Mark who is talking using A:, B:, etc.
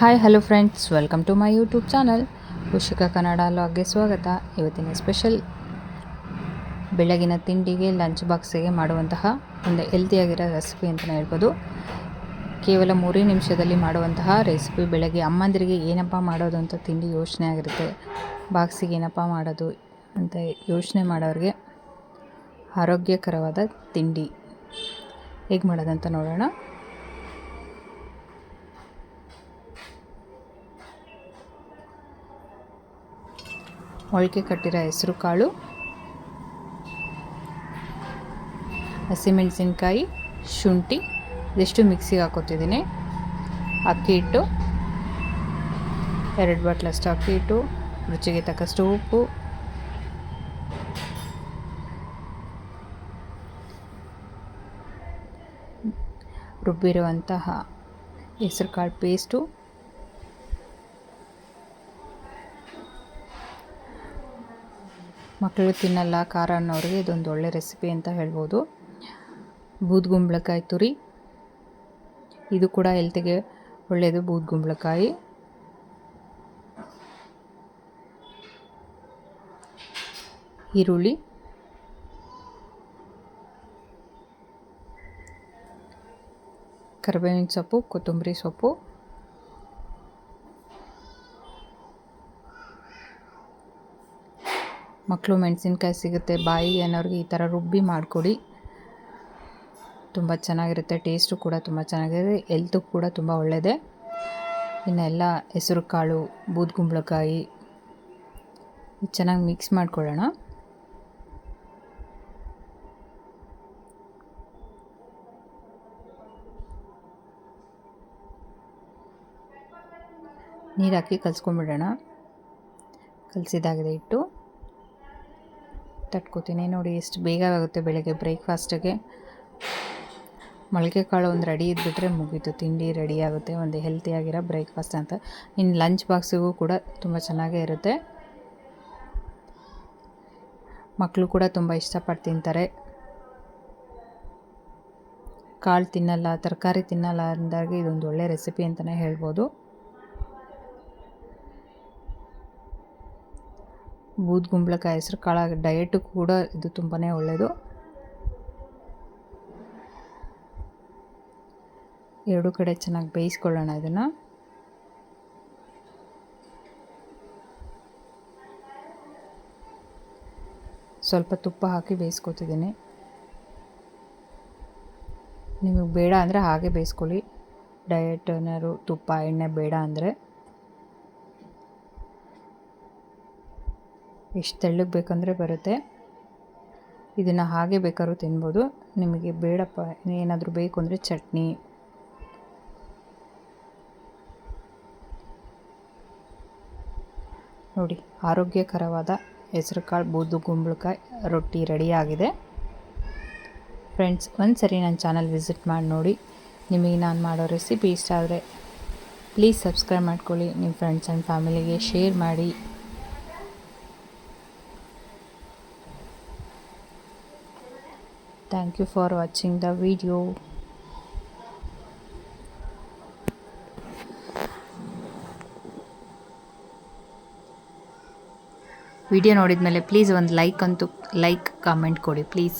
A: Hi hello friends, welcome to my YouTube channel ಖುಷಿಕ ಕನ್ನಡ ಲಾಗ್ಗೆ ಸ್ವಾಗತ. ಇವತ್ತಿನ ಸ್ಪೆಷಲ್ ಬೆಳಗಿನ ತಿಂಡಿಗೆ ಲಂಚ್ ಬಾಕ್ಸಿಗೆ ಮಾಡುವಂತಹ ಒಂದು ಹೆಲ್ತಿಯಾಗಿರೋ ರೆಸಿಪಿ ಅಂತಲೇ ಹೇಳ್ಬೋದು. ಕೇವಲ 3 ನಿಮಿಷದಲ್ಲಿ ಮಾಡುವಂತಹ ರೆಸಿಪಿ. ಬೆಳಗ್ಗೆ ಅಮ್ಮಂದಿರಿಗೆ ಏನಪ್ಪ ಮಾಡೋದು ಅಂತ ತಿಂಡಿ ಯೋಚನೆ ಆಗಿರುತ್ತೆ, ಬಾಕ್ಸಿಗೆ ಏನಪ್ಪ ಮಾಡೋದು ಅಂತ ಯೋಚನೆ ಮಾಡೋರಿಗೆ ಆರೋಗ್ಯಕರವಾದ ತಿಂಡಿ ಹೇಗೆ ಮಾಡೋದಂತ ನೋಡೋಣ. ಮೊಳಕೆ ಕಟ್ಟಿರೋ ಹೆಸರು ಕಾಳು, ಹಸಿಮೆಣಸಿನ್ಕಾಯಿ, ಶುಂಠಿ ಇದೆಷ್ಟು ಮಿಕ್ಸಿಗೆ ಹಾಕೋತಿದ್ದೀನಿ. ಅಕ್ಕಿ ಹಿಟ್ಟು 2 ಬಟ್ಲಷ್ಟು ಅಕ್ಕಿ ಹಿಟ್ಟು, ರುಚಿಗೆ ತಕ್ಕಷ್ಟು ಉಪ್ಪು, ರುಬ್ಬಿರುವಂತಹ ಹೆಸರು ಕಾಳು ಪೇಸ್ಟು, ಮಕ್ಕಳು ತಿನ್ನಲ್ಲ ಖಾರ ಅನ್ನೋರಿಗೆ ಇದೊಂದು ಒಳ್ಳೆ ರೆಸಿಪಿ ಅಂತ ಹೇಳ್ಬೋದು. ಬೂದ್ಗುಂಬಳಕಾಯಿ ತುರಿ, ಇದು ಕೂಡ ಹೆಲ್ತಿಗೆ ಒಳ್ಳೆಯದು. ಬೂದ್ಗುಂಬಳಕಾಯಿ, ಈರುಳ್ಳಿ, ಕರಿಬೇವಿನ ಸೊಪ್ಪು, ಕೊತ್ತಂಬರಿ ಸೊಪ್ಪು, ಮಕ್ಕಳು ಮೆಣಸಿನ್ಕಾಯಿ ಸಿಗುತ್ತೆ ಬಾಯಿಗೆ ಅನ್ನೋರಿಗೆ ಈ ಥರ ರುಬ್ಬಿ ಮಾಡಿಕೊಡಿ, ತುಂಬ ಚೆನ್ನಾಗಿರುತ್ತೆ. ಟೇಸ್ಟು ಕೂಡ ತುಂಬ ಚೆನ್ನಾಗಿದೆ, ಹೆಲ್ತು ಕೂಡ ತುಂಬ ಒಳ್ಳೆಯದೇ. ಇನ್ನೆಲ್ಲ ಹೆಸರು ಕಾಳು, ಬೂದ್ಗುಂಬಳಕಾಯಿ ಚೆನ್ನಾಗಿ ಮಿಕ್ಸ್ ಮಾಡ್ಕೊಳ್ಳೋಣ. ನೀರು ಹಾಕಿ ಕಲಿಸ್ಕೊಂಡ್ಬಿಡೋಣ. ಕಲಸಿದಾಗಿದೆ ಹಿಟ್ಟು ತಟ್ಕೋತೀನಿ. ನೋಡಿ ಎಷ್ಟು ಬೇಗ ಆಗುತ್ತೆ ಬೆಳಗ್ಗೆ ಬ್ರೇಕ್ಫಾಸ್ಟಿಗೆ. ಮೊಳಕೆ ಕಾಳು ಒಂದು ರೆಡಿ ಇದ್ಬಿಟ್ರೆ ಮುಗೀತು, ತಿಂಡಿ ರೆಡಿ ಆಗುತ್ತೆ. ಒಂದು ಹೆಲ್ತಿಯಾಗಿರೋ ಬ್ರೇಕ್ಫಾಸ್ಟ್ ಅಂತ. ಇನ್ನು ಲಂಚ್ ಬಾಕ್ಸಿಗೂ ಕೂಡ ತುಂಬ ಚೆನ್ನಾಗೇ ಇರುತ್ತೆ. ಮಕ್ಕಳು ಕೂಡ ತುಂಬ ಇಷ್ಟಪಟ್ಟು ತಿಂತಾರೆ. ಕಾಳು ತಿನ್ನಲ್ಲ, ತರಕಾರಿ ತಿನ್ನಲ್ಲ ಅಂದಾಗ ಇದೊಂದು ಒಳ್ಳೆ ರೆಸಿಪಿ ಅಂತಲೇ ಹೇಳ್ಬೋದು. ಬೂದ್ಗುಂಬಳಕಾಯಿ ಹೆಸರು ಕಾಳು ಡಯಟು ಕೂಡ ಇದು ತುಂಬಾ ಒಳ್ಳೆಯದು. ಎರಡು ಕಡೆ ಚೆನ್ನಾಗಿ ಬೇಯಿಸ್ಕೊಳ್ಳೋಣ. ಇದನ್ನು ಸ್ವಲ್ಪ ತುಪ್ಪ ಹಾಕಿ ಬೇಯಿಸ್ಕೊತಿದ್ದೀನಿ. ನಿಮಗೆ ಬೇಡ ಅಂದರೆ ಹಾಗೆ ಬೇಯಿಸ್ಕೊಳ್ಳಿ. ಡಯಟ್ ಏನಾದ್ರು ತುಪ್ಪ ಎಣ್ಣೆ ಬೇಡ ಅಂದರೆ. ಎಷ್ಟು ತೆಳ್ಳಗೆ ಬೇಕಂದರೆ ಬರುತ್ತೆ. ಇದನ್ನು ಹಾಗೆ ಬೇಕಾದ್ರೂ ತಿನ್ಬೋದು. ನಿಮಗೆ ಬೇಡಪ್ಪ ಏನಾದರೂ ಬೇಕು ಅಂದರೆ ಚಟ್ನಿ, ನೋಡಿ ಆರೋಗ್ಯಕರವಾದ ಹೆಸರು ಕಾಳು ಬೂದ್ಗುಂಬಳಕಾಯಿ ರೊಟ್ಟಿ ರೆಡಿಯಾಗಿದೆ. ಫ್ರೆಂಡ್ಸ್, ಒಂದು ಸರಿ ನನ್ನ ಚಾನಲ್ ವಿಸಿಟ್ ಮಾಡಿ ನೋಡಿ. ನಿಮಗೆ ನಾನು ಮಾಡೋ ರೆಸಿಪಿ ಇಷ್ಟ ಆದರೆ ಪ್ಲೀಸ್ ಸಬ್ಸ್ಕ್ರೈಬ್ ಮಾಡ್ಕೊಳ್ಳಿ. ನಿಮ್ಮ ಫ್ರೆಂಡ್ಸ್ ಆ್ಯಂಡ್ ಫ್ಯಾಮಿಲಿಗೆ ಶೇರ್ ಮಾಡಿ. Thank you for watching the video. Video ನೋಡಿದ ಮೇಲೆ ಪ್ಲೀಸ್ ಒಂದು ಲೈಕ್ ಕಾಮೆಂಟ್ ಕೊಡಿ ಪ್ಲೀಸ್.